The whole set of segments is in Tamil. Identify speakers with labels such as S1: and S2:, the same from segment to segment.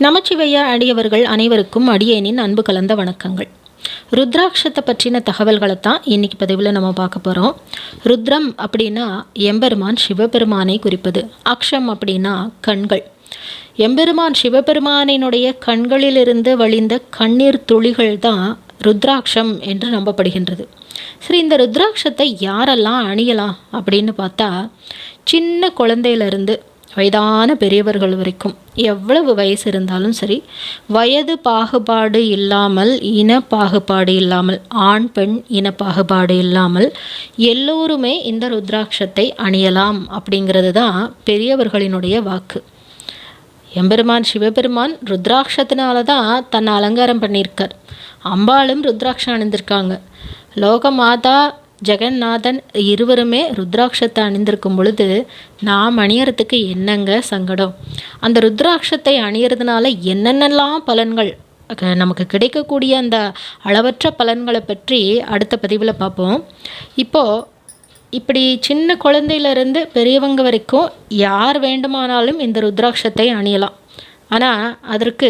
S1: நமச்சிவையா அடியவர்கள் அனைவருக்கும் அடியேனின் அன்பு கலந்த வணக்கங்கள். ருத்ராட்சத்தை பற்றின தகவல்களை தான் இன்னைக்கு பதிவில் நம்ம பார்க்க போகிறோம். ருத்ரம் அப்படின்னா எம்பெருமான் சிவபெருமானை குறிப்பது. அக்ஷம் அப்படின்னா கண்கள். எம்பெருமான் சிவபெருமானினுடைய கண்களிலிருந்து வழிந்த கண்ணீர் துளிகள் தான் ருத்ராட்சம் என்று நம்பப்படுகின்றது. சரி, இந்த ருத்ராட்சத்தை யாரெல்லாம் அணியலாம் அப்படின்னு பார்த்தா, சின்ன குழந்தையிலிருந்து வயதான பெரியவர்கள் வரைக்கும் எவ்வளவு வயசு இருந்தாலும் சரி, வயது பாகுபாடு இல்லாமல், இன பாகுபாடு இல்லாமல், ஆண் பெண் இன பாகுபாடு இல்லாமல் எல்லோருமே இந்த ருத்ராட்சத்தை அணியலாம் அப்படிங்கிறது தான் பெரியவர்களினுடைய வாக்கு. எம்பெருமான் சிவபெருமான் ருத்ராட்சத்தினால தான் தன்னை அலங்காரம் பண்ணியிருக்கார். அம்பாளும் ருத்ராட்சம் அணிந்திருக்காங்க. லோகமாதா ஜெகநாதன் இருவருமே ருத்ராட்சத்தை அணிந்திருக்கும் பொழுது நாம் அணியறதுக்கு என்னங்க சங்கடம்? அந்த ருத்ராட்சத்தை அணியறதுனால என்னென்னலாம் பலன்கள் நமக்கு கிடைக்கக்கூடிய அந்த அளவற்ற பலன்களை பற்றி அடுத்த பதிவில் பார்ப்போம். இப்போது இப்படி சின்ன குழந்தையிலேருந்து பெரியவங்க வரைக்கும் யார் வேண்டுமானாலும் இந்த ருத்ராட்சத்தை அணியலாம். ஆனால் அதற்கு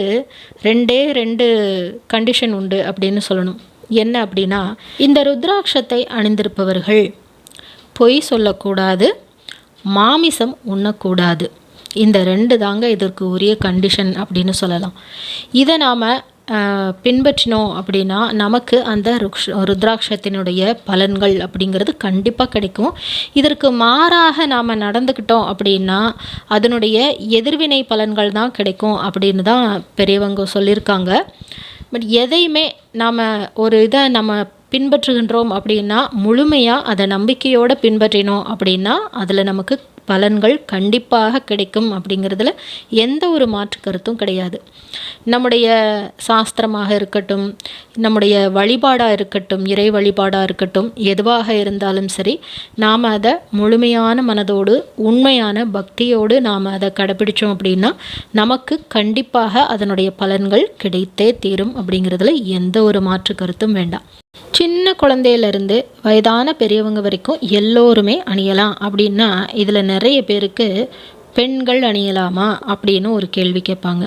S1: ரெண்டு கண்டிஷன் உண்டு அப்படின்னு சொல்லணும். என்ன அப்படின்னா, இந்த ருத்ராட்சத்தை அணிந்திருப்பவர்கள் பொய் சொல்லக்கூடாது, மாமிசம் உண்ணக்கூடாது. இந்த ரெண்டு தாங்க இதற்கு உரிய கண்டிஷன் அப்படின்னு சொல்லலாம். இதை நாம் பின்பற்றினோம் அப்படின்னா நமக்கு அந்த ருத்ராட்சத்தினுடைய பலன்கள் அப்படிங்கிறது கண்டிப்பாக கிடைக்கும். இதற்கு மாறாக நாம் நடந்துக்கிட்டோம் அப்படின்னா அதனுடைய எதிர்வினை பலன்கள் தான் கிடைக்கும் அப்படின்னு தான் பெரியவங்க சொல்லியிருக்காங்க. பட் எதையுமே நாம் ஒரு இதை நம்ம பின்பற்றுகின்றோம் அப்படின்னா முழுமையாக அதை நம்பிக்கையோடு பின்பற்றினோம் அப்படின்னா அதில் நமக்கு பலன்கள் கண்டிப்பாக கிடைக்கும் அப்படிங்கிறதுல எந்த ஒரு மாற்று கருத்தும் கிடையாது. நம்முடைய சாஸ்திரமாக இருக்கட்டும், நம்முடைய வழிபாடாக இருக்கட்டும், இறை வழிபாடாக இருக்கட்டும், எதுவாக இருந்தாலும் சரி, நாம் அதை முழுமையான மனதோடு உண்மையான பக்தியோடு நாம் அதை கடைப்பிடிச்சோம் அப்படின்னா நமக்கு கண்டிப்பாக அதனுடைய பலன்கள் கிடைத்தே தீரும் அப்படிங்கிறதுல எந்த ஒரு மாற்று கருத்தும் வேண்டாம். சின்ன குழந்தையிலேருந்து வயதான பெரியவங்க வரைக்கும் எல்லோருமே அணியலாம் அப்படின்னா இதில் நிறைய பேருக்கு பெண்கள் அணியலாமா அப்படின்னு ஒரு கேள்வி கேட்பாங்க.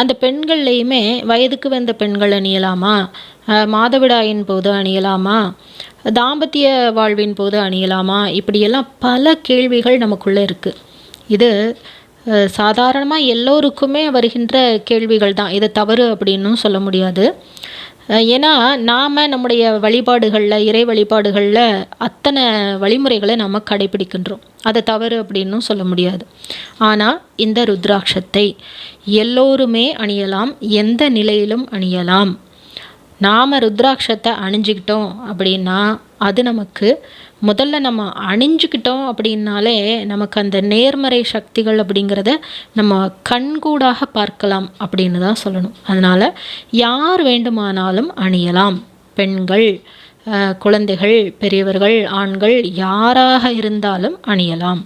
S1: அந்த பெண்கள்லையுமே வயதுக்கு வந்த பெண்கள் அணியலாமா, மாதவிடாயின் போது அணியலாமா, தாம்பத்திய வாழ்வின் போது அணியலாமா, இப்படியெல்லாம் பல கேள்விகள் நமக்குள்ளே இருக்குது. இது சாதாரணமாக எல்லோருக்குமே வருகின்ற கேள்விகள் தான். இதை தவறு அப்படின்னும் சொல்ல முடியாது. ஏன்னா நாம் நம்முடைய வழிபாடுகளில், இறை வழிபாடுகளில் அத்தனை வழிமுறைகளை நாம் கடைபிடிக்கின்றோம். அதை தவறு அப்படின்னும் சொல்ல முடியாது. ஆனால் இந்த ருத்ராட்சத்தை எல்லோருமே அணியலாம், எந்த நிலையிலும் அணியலாம். நாம் ருத்ராட்சத்தை அணிஞ்சிக்கிட்டோம் அப்படின்னா அது நமக்கு முதல்ல நம்ம அணிஞ்சுக்கிட்டோம் அப்படின்னாலே நமக்கு அந்த நேர்மறை சக்திகள் அப்படிங்கிறத நம்ம கண்கூடாக பார்க்கலாம் அப்படின்னு தான் சொல்லணும். அதனால் யார் வேண்டுமானாலும் அணியலாம். பெண்கள், குழந்தைகள், பெரியவர்கள், ஆண்கள், யாராக இருந்தாலும் அணியலாம்.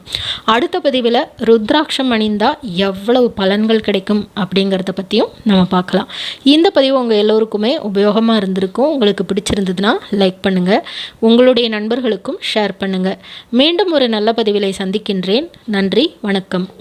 S1: அடுத்த பதிவில் ருத்ராட்சம் அணிந்தால் எவ்வளவு பலன்கள் கிடைக்கும் அப்படிங்கிறத பற்றியும் நம்ம பார்க்கலாம். இந்த பதிவு உங்கள் எல்லோருக்குமே உபயோகமாக இருந்திருக்கும். உங்களுக்கு பிடிச்சிருந்ததுன்னா லைக் பண்ணுங்கள், உங்களுடைய நண்பர்களுக்கும் ஷேர் பண்ணுங்கள். மீண்டும் ஒரு நல்ல பதிவிலை சந்திக்கின்றேன். நன்றி, வணக்கம்.